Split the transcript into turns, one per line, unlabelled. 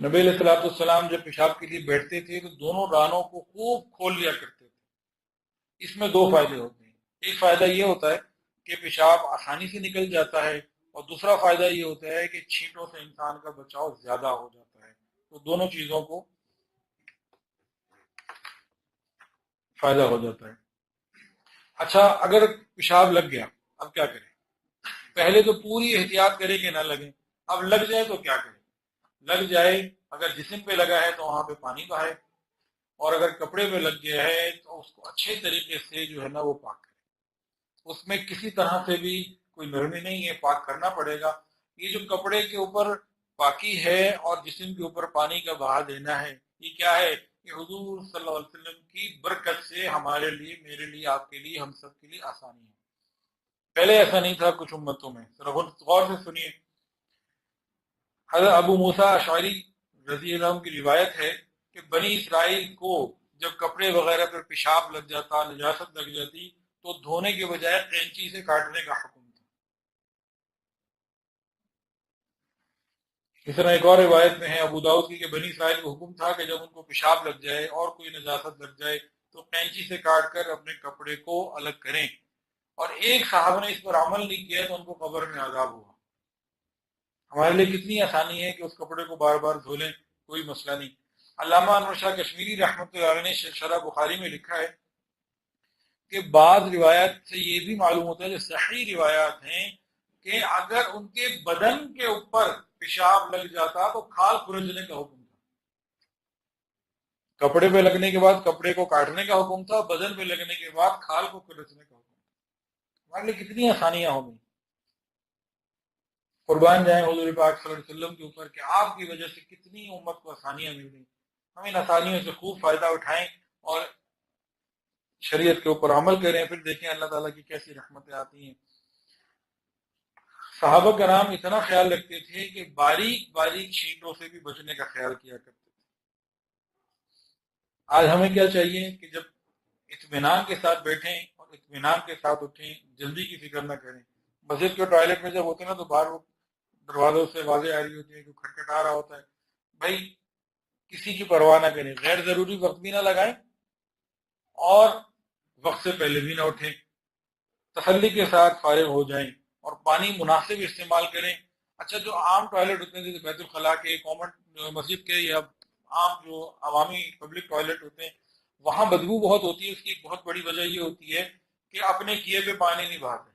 نبی علیہ الصلوۃ والسلام جب پیشاب کے لیے بیٹھتے تھے تو دونوں رانوں کو خوب کھول لیا کرتے تھے۔ اس میں دو فائدے ہوتے ہیں، ایک فائدہ یہ ہوتا ہے کہ پیشاب آسانی سے نکل جاتا ہے، اور دوسرا فائدہ یہ ہوتا ہے کہ چھینٹوں سے انسان کا بچاؤ زیادہ ہو جاتا ہے۔ تو دونوں چیزوں کو فائدہ ہو جاتا ہے۔ اچھا، اگر پیشاب لگ گیا اب کیا کریں؟ پہلے تو پوری احتیاط کرے کہ نہ لگے، اب لگ جائے تو کیا کریں؟ لگ جائے، اگر جسم پہ لگا ہے تو وہاں پہ پانی بہائے، اور اگر کپڑے پہ لگ گیا ہے تو اس کو اچھے طریقے سے جو ہے نا وہ پاک کرے۔ اس میں کسی طرح سے بھی کوئی نرمی نہیں ہے، پاک کرنا پڑے گا۔ یہ جو کپڑے کے اوپر پاکی ہے اور جسم کے اوپر پانی کا بہا دینا ہے، یہ کیا ہے؟ یہ حضور صلی اللہ علیہ وسلم کی برکت سے ہمارے لیے، میرے لیے، آپ کے لیے، ہم سب کے لیے آسانی ہے۔ پہلے ایسا نہیں تھا کچھ امتوں میں۔ ذرا غور سے سنیے، حضرت ابو موسیٰ اشعری رضی اللہ عنہ کی روایت ہے کہ بنی اسرائیل کو جب کپڑے وغیرہ پر پیشاب لگ جاتا، نجاست لگ جاتی، تو دھونے کے بجائے قینچی سے کاٹنے کا حکم تھا۔ اس طرح ایک اور روایت میں ہے ابو داؤد کی کہ بنی اسرائیل کو حکم تھا کہ جب ان کو پیشاب لگ جائے اور کوئی نجاست لگ جائے تو قینچی سے کاٹ کر اپنے کپڑے کو الگ کریں، اور ایک صاحب نے اس پر عمل نہیں کیا تو ان کو قبر میں عذاب ہوا۔ ہمارے لیے کتنی آسانی ہے کہ اس کپڑے کو بار بار دھو لیں، کوئی مسئلہ نہیں۔ علامہ انور شاہ کشمیری رحمۃ اللہ علیہ نے شرح بخاری میں لکھا ہے کہ بعض روایات سے یہ بھی معلوم ہوتا ہے، جو صحیح روایات ہیں، کہ اگر ان کے بدن کے اوپر پیشاب لگ جاتا تو کھال کھرچنے کا حکم تھا۔ کپڑے پہ لگنے کے بعد کپڑے کو کاٹنے کا حکم تھا، بدن پہ لگنے کے بعد کھال کو کھرچنے کا حکم تھا۔ ہمارے لیے کتنی آسانیاں ہو گئی۔ قربان جائیں حضور پاک صلی اللہ علیہ وسلم کے اوپر کہ آپ کی وجہ سے کتنی امت کو آسانیاں مل گئی۔ ہم ان آسانیوں سے خوب فائدہ اٹھائیں اور شریعت کے اوپر عمل کریں، پھر دیکھیں اللہ تعالیٰ کی کیسی رحمتیں آتی ہیں۔ صحابہ کرام اتنا خیال رکھتے تھے کہ باریک باریک چھینٹوں سے بھی بچنے کا خیال کیا کرتے تھے۔ آج ہمیں کیا چاہیے کہ جب اطمینان کے ساتھ بیٹھیں اور اطمینان کے ساتھ اٹھیں، جلدی کی فکر نہ کریں۔ مسجد کے ٹوائلٹ میں جب ہوتے ہیں نا تو باہر وہ دروازوں سے آوازیں آ رہی ہوتی ہیں، کوئی کھٹکھٹا رہا ہوتا ہے، بھائی کسی کی پرواہ نہ کریں، غیر ضروری وقت بھی نہ لگائیں اور وقت سے پہلے بھی نہ اٹھیں، تسلی کے ساتھ فارغ ہو جائیں اور پانی مناسب استعمال کریں۔ اچھا، جو عام ٹوائلٹ ہوتے ہیں جیسے بیت الخلاء کے، کامن مسجد کے، یا عام جو عوامی پبلک ٹوائلٹ ہوتے ہیں، وہاں بدبو بہت ہوتی ہے۔ اس کی ایک بہت بڑی وجہ یہ ہوتی ہے کہ اپنے کیے پہ پانی نہیں بہاتے۔